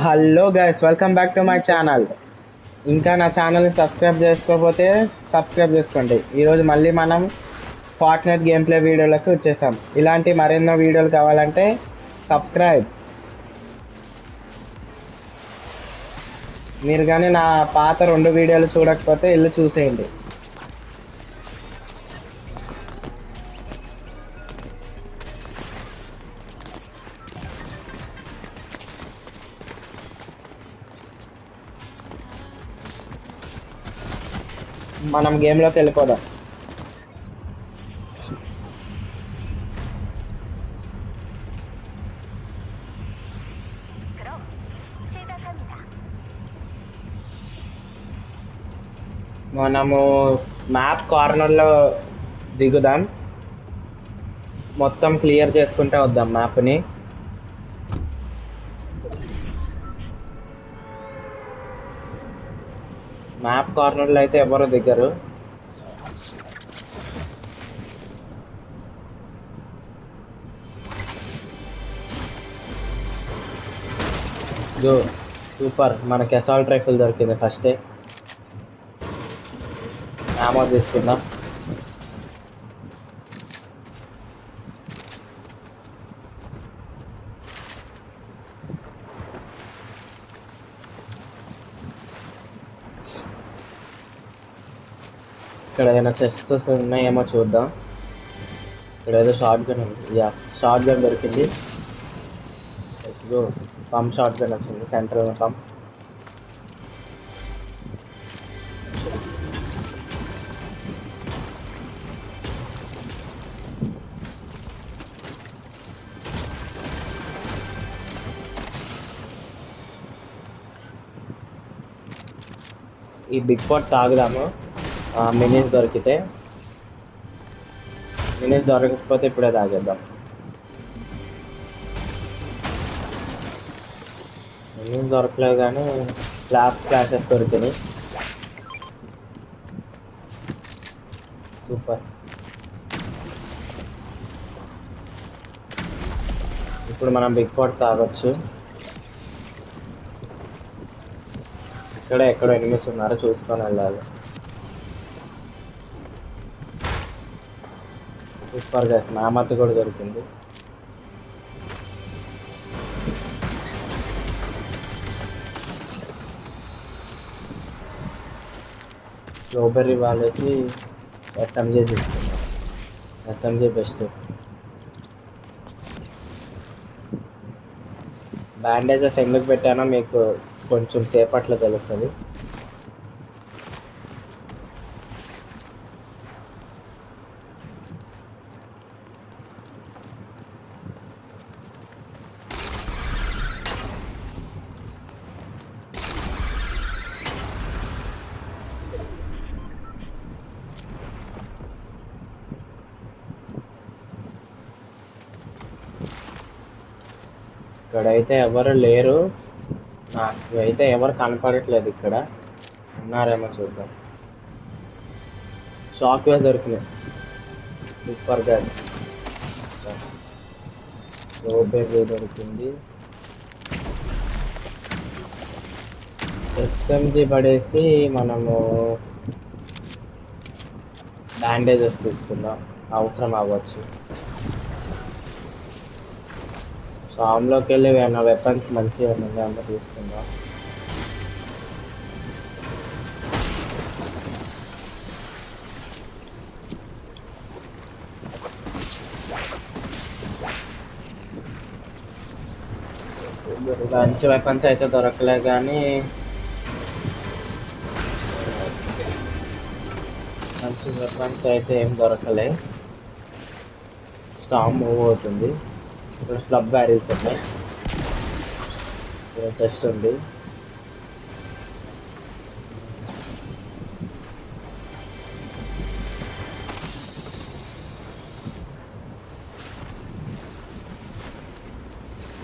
Hello guys, welcome back to my channel. ఇంకా నా ఛానల్ని సబ్స్క్రైబ్ చేసుకోకపోతే సబ్స్క్రైబ్ చేసుకోండి. ఈరోజు మళ్ళీ మనం ఫార్ట్నైట్ గేమ్ ప్లే వీడియోలకు వచ్చేసాం. ఇలాంటి మరెన్నో వీడియోలు కావాలంటే సబ్స్క్రైబ్. మీరు కానీ నా పాత 2 వీడియోలు చూడకపోతే వెళ్ళి చూసేయండి. మనం గేమ్లోకి వెళ్ళిపోదాం. మనము మ్యాప్ కార్నర్లో దిగుదాం. మొత్తం క్లియర్ చేసుకుంటే వద్దాం మ్యాప్ని. మ్యాప్ కార్నర్లో అయితే ఎవరు దిగరు. గో సూపర్, మనకి అసాల్ట్ రైఫిల్ దొరికింది. ఫస్టే ఆమో తీసుకుందాం. ఇక్కడ ఏమైనా చెస్టెస్ ఉన్నాయేమో చూద్దాం. ఇక్కడ ఏదో షార్ట్ గన్ ఉంది. యా, షార్ట్ గన్ దొరికింది. పంప్ షార్ట్ గన్ వచ్చింది, సెంట్రల్ పంప్. ఈ బిగ్ పాట్ తాగుదాము మినీస్ దొరికితే. మినీస్ దొరకకపోతే ఇప్పుడే తాగేద్దాం. మినీస్ దొరకలేదు కానీ క్లాషెస్ దొరికినాయి. సూపర్. ఇప్పుడు మనం బిగ్ పాట్ తాగొచ్చు. ఇక్కడ ఎక్కడో ఎనిమిస్ ఉన్నారో చూసుకొని వెళ్ళాలి. సూపర్ గా నామత్ కూడా దొరికింది. స్ట్రాబెర్రీ వాళ్ళేసి ఎస్ఎంజే తీసుకున్నాం. SMJ best. బ్యాండేజెస్ ఎందుకు పెట్టానో మీకు కొంచెం సేపట్లో తెలుస్తుంది. ఇక్కడైతే ఎవరు లేరు, నాకు అయితే ఎవరు కనపడట్లేదు. ఇక్కడ ఉన్నారేమో చూద్దాం. షాక్ వేస్ దొరికినాయి. Super gas. స్ట్రాబెర్రీ దొరికింది. ఎస్ఎంజీ పడేసి మనము బ్యాండేజెస్ తీసుకుందాం, అవసరం అవ్వచ్చు. షామ్లోకి వెళ్ళి ఏమైనా వెపన్స్ మంచిగా ఉన్నాయో తీసుకుందాం. మంచి వెపన్స్ అయితే దొరకలే కానీ మంచి వెపన్స్ అయితే ఏం దొరకలే. స్టామ్ మూవ్ అవుతుంది. ఇక్కడ స్లబ్ బ్యారీస్ ఉన్నాయి. ఇక్కడ చెస్ట్ ఉంది.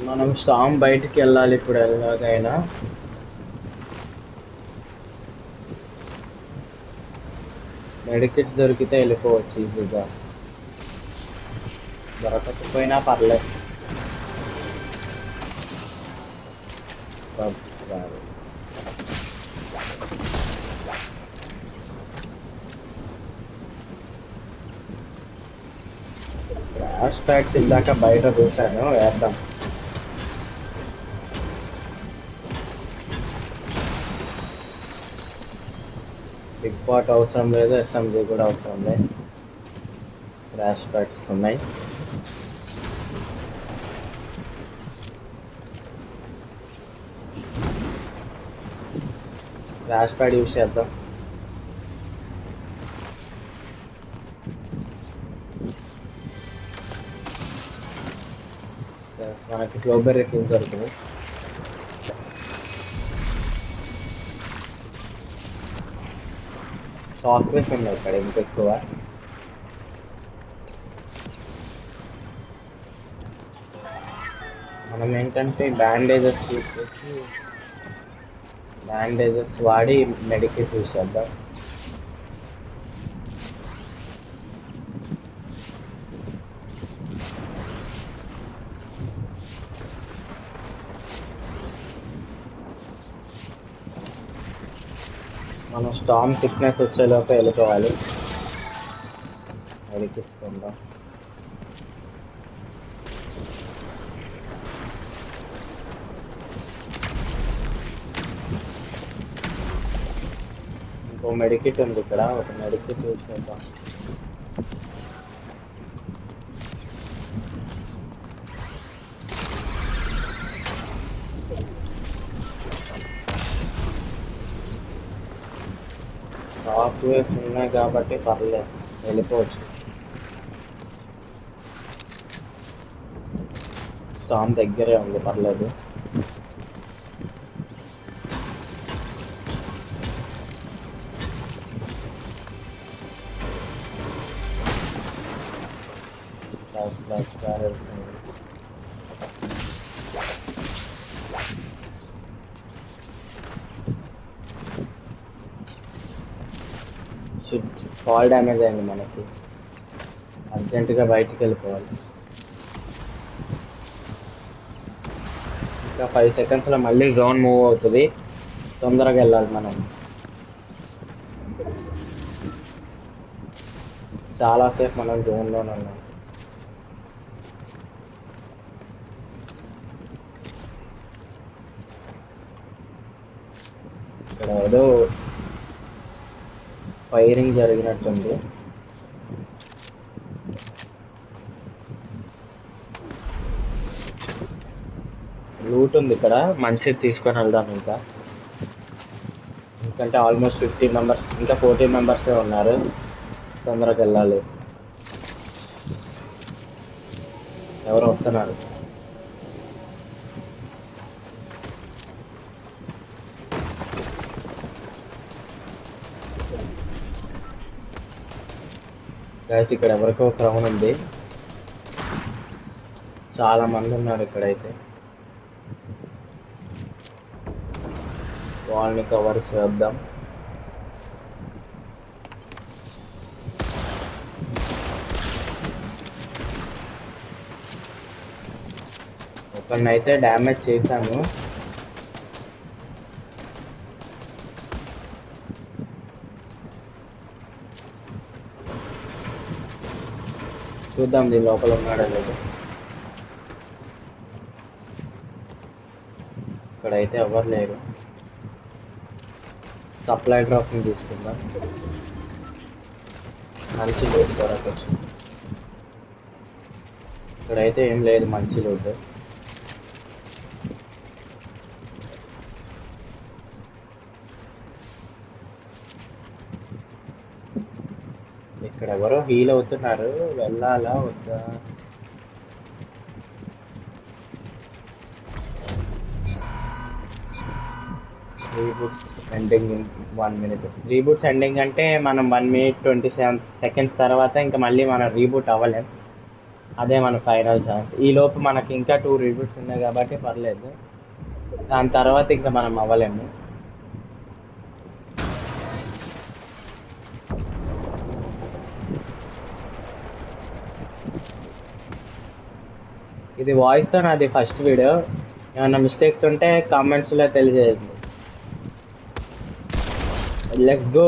మనం స్టామ్ బయటికి వెళ్ళాలి ఇప్పుడు ఎలాగైనా. మెడికిట్స్ దొరికితే వెళ్ళిపోవచ్చు ఈజీగా, దొరకకపోయినా పర్లేదు. సబ్స్క్రైబ్. క్రాష్ ప్యాక్స్ ఇందాక బయట చూశాను, వేద్దాం. బిగ్ పాట్ అవసరం లేదు, ఎస్ఎంజీ కూడా అవసరం లేదు. క్రాష్ ప్యాక్స్ ఉన్నాయి. క్రాష్ ప్యాడ్ యూస్ చేద్దాం. మనకి గ్లోబెర్రీ ఫ్యూజ్ దొరుకుతుంది. సాఫ్ట్వేర్స్ ఉన్నాయి ఇక్కడ ఇంకెక్కువ. మనం ఏంటంటే బ్యాండేజెస్ తీసుకొచ్చి బ్యాండేజెస్ వాడి మెడికేట్ యూస్ చేద్దాం. మనం స్టామ్ సిక్నెస్ వచ్చేలోపు వెళ్ళిపోవాలి. మెడికిస్తుందాం. ఇంకో మెడికిట్ ఉంది ఇక్కడ, ఒక మెడికిట్ యూస్ చేద్దాం. సాఫ్ట్వేర్స్ ఉన్నాయి కాబట్టి పర్లేదు, వెళ్ళిపోవచ్చు. స్టామ్ దగ్గరే ఉంది, పర్లేదు. ఫాల్ డ్యామేజ్ అయింది మనకి, అర్జెంటుగా బయటికి వెళ్ళిపోవాలి. ఇంకా 5 సెకండ్స్లో మళ్ళీ జోన్ మూవ్ అవుతుంది, తొందరగా వెళ్ళాలి మనం. చాలాసేపు మనం జోన్లోనే ఉన్నాం. ఇక్కడ ఏదో ఫైరింగ్ జరిగినట్టుంది. లూట్ ఉంది ఇక్కడ, మంచిది తీసుకొని వెళ్దాం. ఇంకా ఎందుకంటే ఆల్మోస్ట్ 15 మెంబర్స్, ఇంకా 14 మెంబర్సే ఉన్నారు, తొందరగా వెళ్ళాలి. ఎవరు వస్తున్నారు? గైస్ ఇక్కడ ఎవరికో క్రౌన్ ఉంది, చాలా మంది ఉన్నారు ఇక్కడైతే. వాళ్ళని కవర్ చేద్దాం. ఒకరినైతే డ్యామేజ్ చేశాను. చూద్దాం దీని లోపల ఉన్నాడో లేదు. ఇక్కడైతే ఎవరు లేరు. సప్లై డ్రాప్ని తీసుకుందాం. మంచి లూట్ దొరకచ్చు. ఇక్కడైతే ఏం లేదు మంచి లూట్. ఇక్కడ ఎవరో హీల్ అవుతున్నారు, వెళ్ళాలా వద్దా? Reboots ending in 1 minute. Reboots ending అంటే మనం 1 minute 27 seconds తర్వాత ఇంకా మళ్ళీ మనం రీబూట్ అవ్వలేం. అదే మన ఫైనల్ ఛాన్స్. ఈ లోపు మనకి ఇంకా 2 రీబూట్స్ ఉన్నాయి కాబట్టి పర్లేదు, దాని తర్వాత ఇంకా మనం అవ్వలేము. ఇది వాయిస్తో నాది ఫస్ట్ వీడియో, ఏమైనా మిస్టేక్స్ ఉంటే కామెంట్స్లో తెలియజేయండి. Let's go.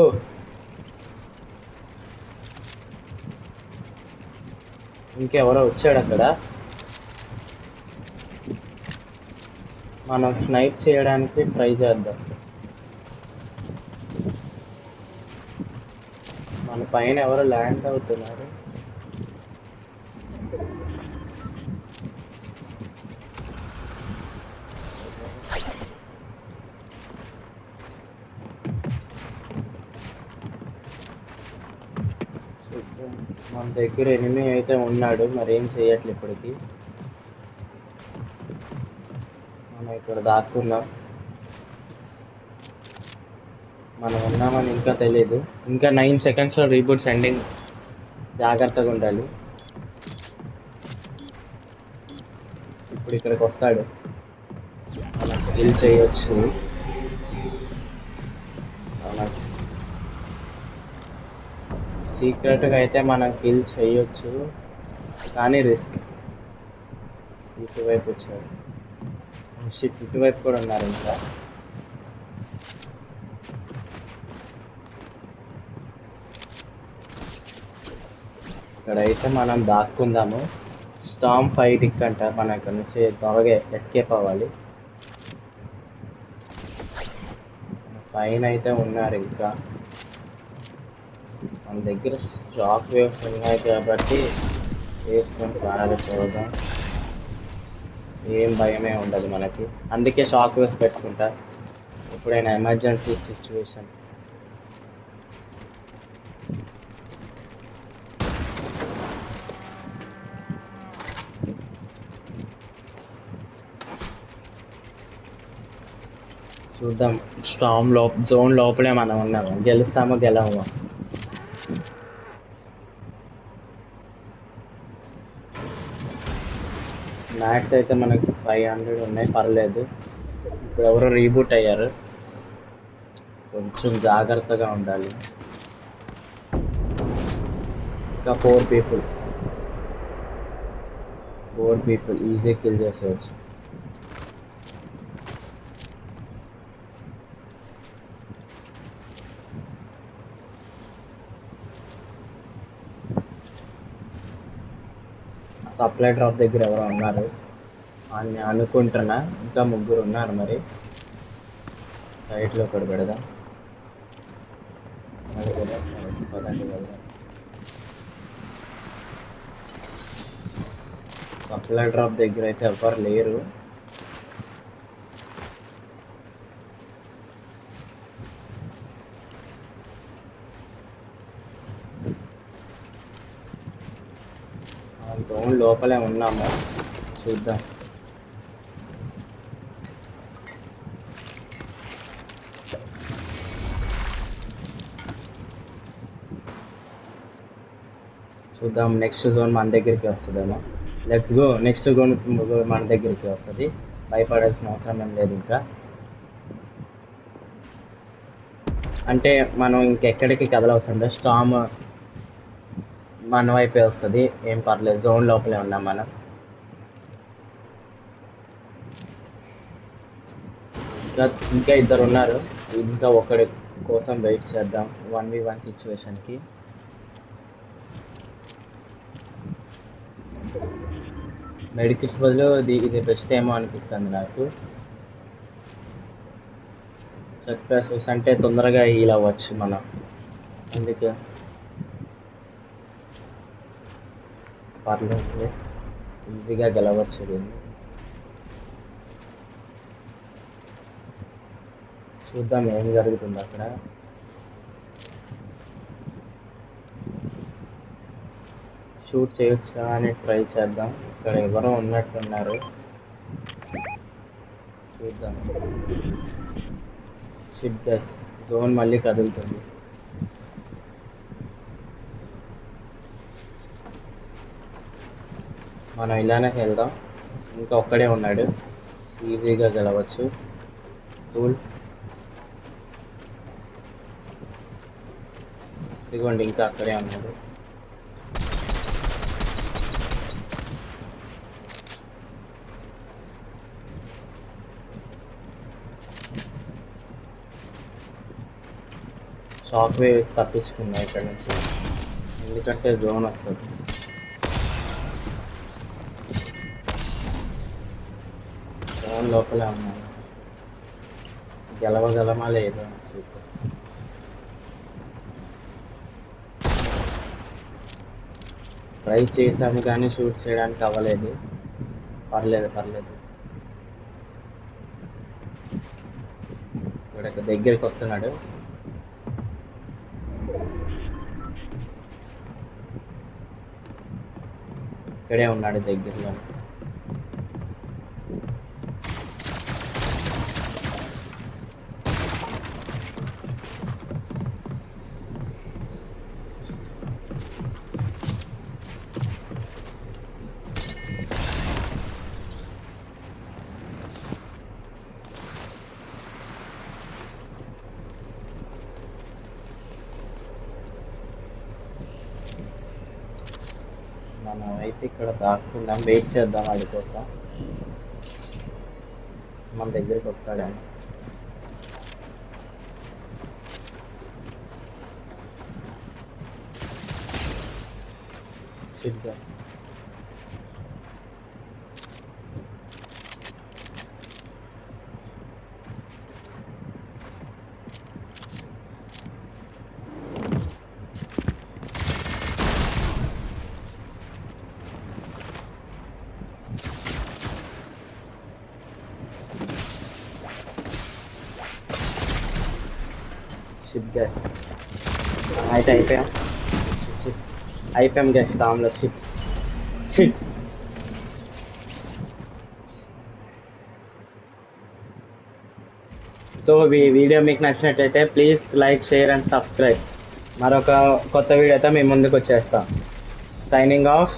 ఇంకెవరో వచ్చాడు అక్కడ. మనం స్నైప్ చేయడానికి ట్రై చేద్దాం. మన పైన ఎవరో ల్యాండ్ అవుతున్నారు. మన దగ్గర ఎనిమి అయితే ఉన్నాడు, మరి ఏం చేయట్లేదు ఇప్పటికి. మనం ఇక్కడ దాక్కున్నాం. మనం ఉన్నామని ఇంకా తెలియదు. ఇంకా 9 సెకండ్స్లో రీబూట్ సెండింగ్. జాగ్రత్తగా ఉండాలి. ఇప్పుడు ఇక్కడికి వస్తాడు, మనం కిల్ చేయొచ్చు. సీక్రెట్గా అయితే మనం కిల్ చేయొచ్చు, కానీ రిస్క్. ఇటువైపు వచ్చాడు. షిప్ ఇటువైపు కూడా ఉన్నారు. ఇంకా ఇక్కడైతే మనం దాక్కుందాము. స్టామ్ ఫైట్ అంట. మనం ఇక్కడ నుంచి త్వరగా ఎస్కేప్ అవ్వాలి. పైన అయితే ఉన్నారు. ఇంకా మన దగ్గర షాక్ వేవ్స్ ఉన్నాయి కాబట్టి వేసుకొని పారిపోదాం. ఏం భయమే ఉండదు మనకి. అందుకే షాక్ వేవ్స్ పెట్టుకుంటా ఎప్పుడైనా ఎమర్జెన్సీ సిచ్యువేషన్. చూద్దాం. స్టామ్ జోన్ లోపలే మనం ఉన్నాము. గెలుస్తామో గెలవమో. మ్యాక్స్ అయితే మనకి 500 ఉన్నాయి, పర్లేదు. ఇప్పుడు ఎవరో రీబూట్ అయ్యారు, కొంచెం జాగ్రత్తగా ఉండాలి. ఇంకా 4 పీపుల్ ఈజీ కిల్ చేసేవచ్చు. సప్లై డ్రాప్ దగ్గర ఎవరో ఉన్నారు అని అనుకుంటున్నా. ఇంకా 3 ఉన్నారు. మరి సైట్లో ఒకటి పెడదాం. పదండి వెళ్దాం. సప్లై డ్రాప్ దగ్గర అయితే ఎవరు లేరు. జోన్ లోపలే ఉన్నాము, చూద్దాం. నెక్స్ట్ జోన్ మన దగ్గరికి వస్తుందేమో. Let's go. నెక్స్ట్ జోన్ మన దగ్గరికి వస్తుంది. భయపడాల్సిన అవసరం ఏం లేదు. ఇంకా అంటే మనం ఇంకెక్కడికి కదలవసరం లేదు. స్టామ్ మన వైపే వస్తుంది, ఏం పర్లేదు. జోన్ లోపలే ఉన్నాం మనం. ఇంకా 2 ఉన్నారు. ఇంకా ఒకడి కోసం వెయిట్ చేద్దాం 1v1 సిచ్యువేషన్కి. మెడికిట్స్ బదులు ఇది బెస్ట్ ఏమో అనిపిస్తుంది నాకు. చెక్ ప్యాసెస్ అంటే తొందరగా హీల్ అవ్వచ్చు మనం, అందుకే పర్లేదు, ఈజీగా గెలవచ్చు దీన్ని. చూద్దాం ఏం జరుగుతుంది అక్కడ. షూట్ చేయొచ్చా అని ట్రై చేద్దాం. ఇక్కడ ఎవరో ఉన్నట్టున్నారు, చూద్దాం. షిప్ గస్ జోన్ మళ్ళీ కదులుతుంది. మనం ఇలానే వెళ్దాం. ఇంకా ఒక్కడే ఉన్నాడు, ఈజీగా గెలవచ్చు. కూల్. ఇదిగోండి, ఇంకా అక్కడే ఉన్నాడు. షాక్ వేవ్స్ తప్పించుకున్నా ఇక్కడ నుంచి, ఎందుకంటే జోన్ వస్తుంది. జోన్ లోపలే ఉన్నాను, గెలవగలమా లేదా చూద్దాం. ట్రై చేశాను కానీ షూట్ చేయడానికి అవ్వలేదు. పర్లేదు పర్లేదు. ఇక్కడ దగ్గరికి వస్తున్నాడు. ఇక్కడే ఉన్నాడు దగ్గరలో. మనం అయితే ఇక్కడ దాక్కుందాం, వెయిట్ చేద్దాం వాడి కోసం, మన దగ్గరికి వస్తాడని. చూద్దాం. షిప్ గ్యాస్ అయితే అయిపోయాం గ్యాస్ దాంట్లో షిప్. సో ఈ వీడియో మీకు నచ్చినట్టయితే please like, share and subscribe. మరొక కొత్త వీడియోతో మీ ముందుకు వచ్చేస్తాం. Signing off.